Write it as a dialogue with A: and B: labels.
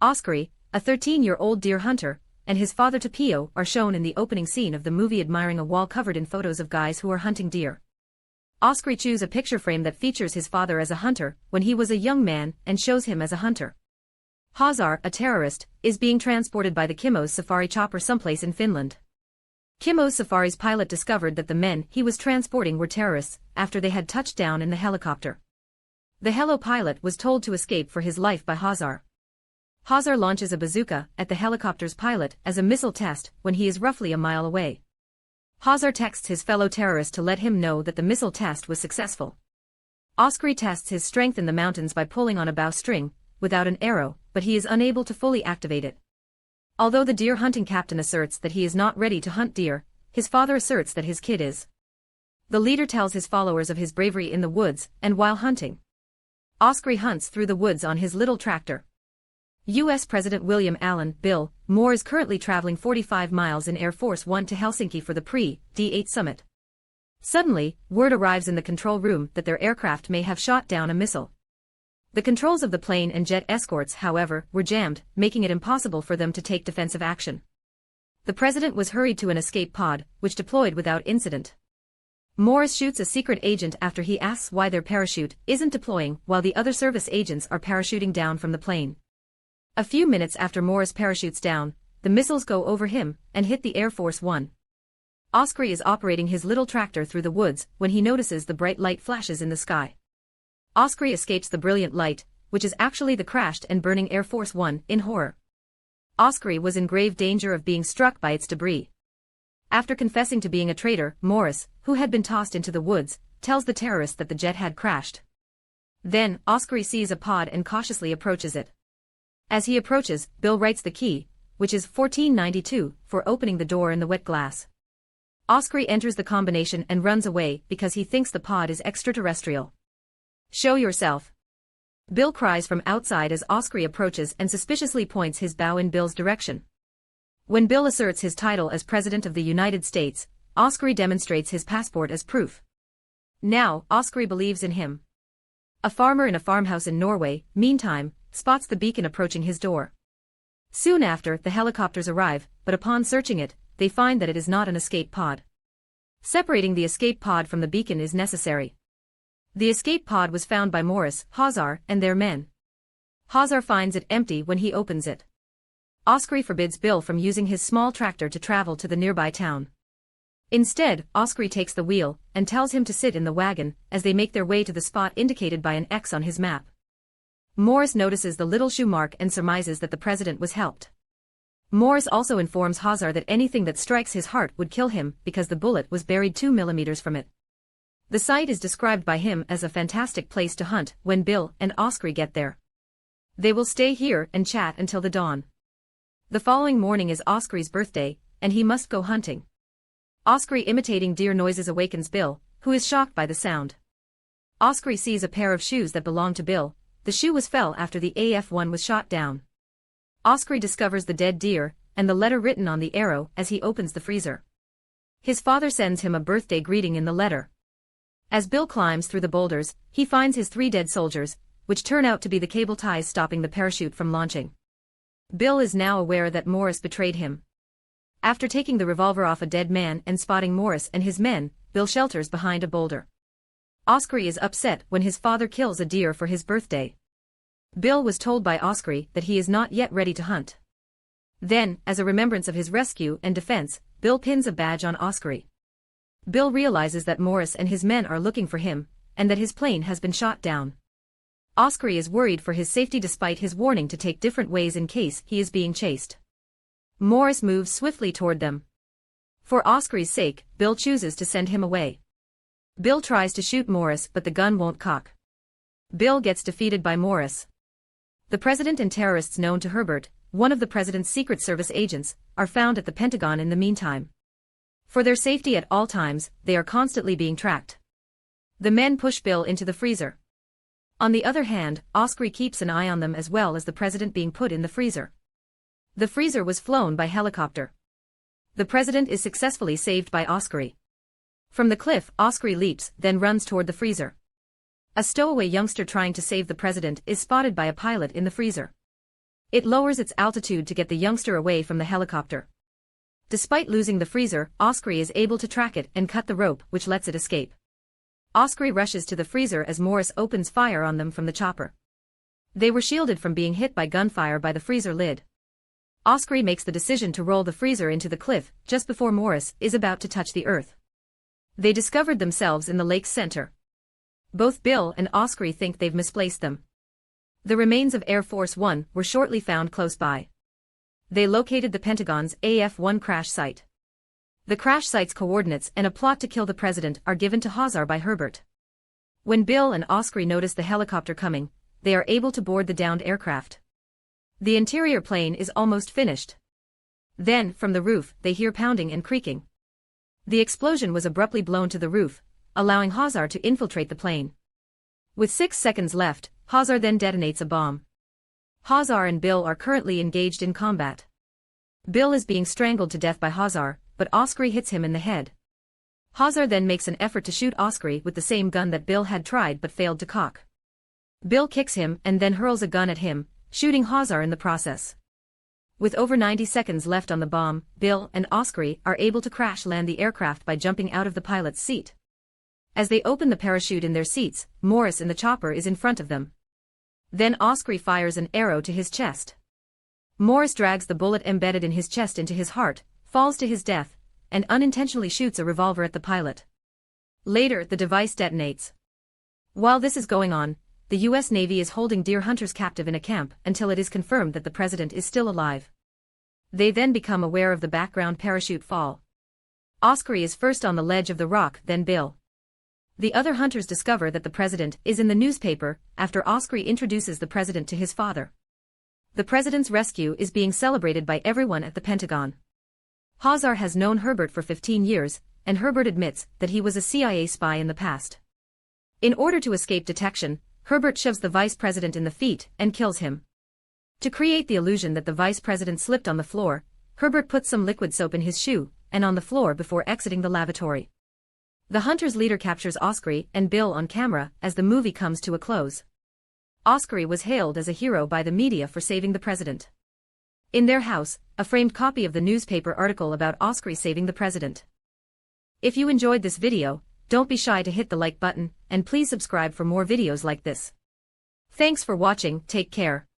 A: Oscary, a 13-year-old deer hunter, and his father Tapio are shown in the opening scene of the movie admiring a wall covered in photos of guys who are hunting deer. Oscary chooses a picture frame that features his father as a hunter when he was a young man and shows him as a hunter. Hazar, a terrorist, is being transported by the Kimmo's safari chopper someplace in Finland. Kimmo's safari's pilot discovered that the men he was transporting were terrorists after they had touched down in the helicopter. The helo pilot was told to escape for his life by Hazar. Hazar launches a bazooka at the helicopter's pilot as a missile test when he is roughly a mile away. Hazar texts his fellow terrorist to let him know that the missile test was successful. Oscary tests his strength in the mountains by pulling on a bowstring, without an arrow, but he is unable to fully activate it. Although the deer hunting captain asserts that he is not ready to hunt deer, his father asserts that his kid is. The leader tells his followers of his bravery in the woods and while hunting. Oscary hunts through the woods on his little tractor. U.S. President William Allen Bill Moore is currently traveling 45 miles in Air Force One to Helsinki for the pre-D8 summit. Suddenly, word arrives in the control room that their aircraft may have shot down a missile. The controls of the plane and jet escorts, however, were jammed, making it impossible for them to take defensive action. The president was hurried to an escape pod, which deployed without incident. Morris shoots a secret agent after he asks why their parachute isn't deploying while the other service agents are parachuting down from the plane. A few minutes after Morris parachutes down, the missiles go over him and hit the Air Force One. Oscary is operating his little tractor through the woods when he notices the bright light flashes in the sky. Oscary escapes the brilliant light, which is actually the crashed and burning Air Force One, in horror. Oscary was in grave danger of being struck by its debris. After confessing to being a traitor, Morris, who had been tossed into the woods, tells the terrorists that the jet had crashed. Then, Oscary sees a pod and cautiously approaches it. As he approaches, Bill writes the key, which is 1492, for opening the door in the wet glass. Oscary enters the combination and runs away because he thinks the pod is extraterrestrial. "Show yourself!" Bill cries from outside as Oscary approaches and suspiciously points his bow in Bill's direction. When Bill asserts his title as President of the United States, Oscary demonstrates his passport as proof. Now, Oscary believes in him. A farmer in a farmhouse in Norway, meantime, spots the beacon approaching his door. Soon after, the helicopters arrive, but upon searching it, they find that it is not an escape pod. Separating the escape pod from the beacon is necessary. The escape pod was found by Morris, Hazar, and their men. Hazar finds it empty when he opens it. Oscary forbids Bill from using his small tractor to travel to the nearby town. Instead, Oscary takes the wheel and tells him to sit in the wagon as they make their way to the spot indicated by an X on his map. Morris notices the little shoe mark and surmises that the president was helped. Morris also informs Hazar that anything that strikes his heart would kill him because the bullet was buried 2 millimeters from it. The site is described by him as a fantastic place to hunt when Bill and Oscary get there. They will stay here and chat until the dawn. The following morning is Oscary's birthday, and he must go hunting. Oscary imitating deer noises awakens Bill, who is shocked by the sound. Oscary sees a pair of shoes that belong to Bill. The shoe was fell after the AF-1 was shot down. Oscary discovers the dead deer and the letter written on the arrow as he opens the freezer. His father sends him a birthday greeting in the letter. As Bill climbs through the boulders, he finds his 3 dead soldiers, which turn out to be the cable ties stopping the parachute from launching. Bill is now aware that Morris betrayed him. After taking the revolver off a dead man and spotting Morris and his men, Bill shelters behind a boulder. Oscary is upset when his father kills a deer for his birthday. Bill was told by Oscary that he is not yet ready to hunt. Then, as a remembrance of his rescue and defense, Bill pins a badge on Oscary. Bill realizes that Morris and his men are looking for him, and that his plane has been shot down. Oscary is worried for his safety despite his warning to take different ways in case he is being chased. Morris moves swiftly toward them. For Oscary's sake, Bill chooses to send him away. Bill tries to shoot Morris but the gun won't cock. Bill gets defeated by Morris. The president and terrorists known to Herbert, one of the president's Secret Service agents, are found at the Pentagon in the meantime. For their safety at all times, they are constantly being tracked. The men push Bill into the freezer. On the other hand, Oscary keeps an eye on them as well as the president being put in the freezer. The freezer was flown by helicopter. The president is successfully saved by Oscary. From the cliff, Oscary leaps, then runs toward the freezer. A stowaway youngster trying to save the president is spotted by a pilot in the freezer. It lowers its altitude to get the youngster away from the helicopter. Despite losing the freezer, Oscry is able to track it and cut the rope, which lets it escape. Oscry rushes to the freezer as Morris opens fire on them from the chopper. They were shielded from being hit by gunfire by the freezer lid. Oscry makes the decision to roll the freezer into the cliff just before Morris is about to touch the earth. They discovered themselves in the lake's center. Both Bill and Oscry think they've misplaced them. The remains of Air Force One were shortly found close by. They located the Pentagon's AF-1 crash site. The crash site's coordinates and a plot to kill the president are given to Hazar by Herbert. When Bill and Oscry notice the helicopter coming, they are able to board the downed aircraft. The interior plane is almost finished. Then, from the roof, they hear pounding and creaking. The explosion was abruptly blown to the roof, allowing Hazar to infiltrate the plane. With 6 seconds left, Hazar then detonates a bomb. Hazar and Bill are currently engaged in combat. Bill is being strangled to death by Hazar, but Oscry hits him in the head. Hazar then makes an effort to shoot Oscry with the same gun that Bill had tried but failed to cock. Bill kicks him and then hurls a gun at him, shooting Hazar in the process. With over 90 seconds left on the bomb, Bill and Oscry are able to crash land the aircraft by jumping out of the pilot's seat. As they open the parachute in their seats, Morris in the chopper is in front of them. Then Oscry fires an arrow to his chest. Morris drags the bullet embedded in his chest into his heart, falls to his death, and unintentionally shoots a revolver at the pilot. Later, the device detonates. While this is going on, the U.S. Navy is holding deer hunters captive in a camp until it is confirmed that the president is still alive. They then become aware of the background parachute fall. Oscry is first on the ledge of the rock, then Bill. The other hunters discover that the president is in the newspaper after Oscry introduces the president to his father. The president's rescue is being celebrated by everyone at the Pentagon. Hazar has known Herbert for 15 years, and Herbert admits that he was a CIA spy in the past. In order to escape detection, Herbert shoves the vice president in the feet and kills him. To create the illusion that the vice president slipped on the floor, Herbert puts some liquid soap in his shoe and on the floor before exiting the lavatory. The hunter's leader captures Oscry and Bill on camera as the movie comes to a close. Oscry was hailed as a hero by the media for saving the president. In their house, a framed copy of the newspaper article about Oscry saving the president. If you enjoyed this video, don't be shy to hit the like button, and please subscribe for more videos like this. Thanks for watching, take care.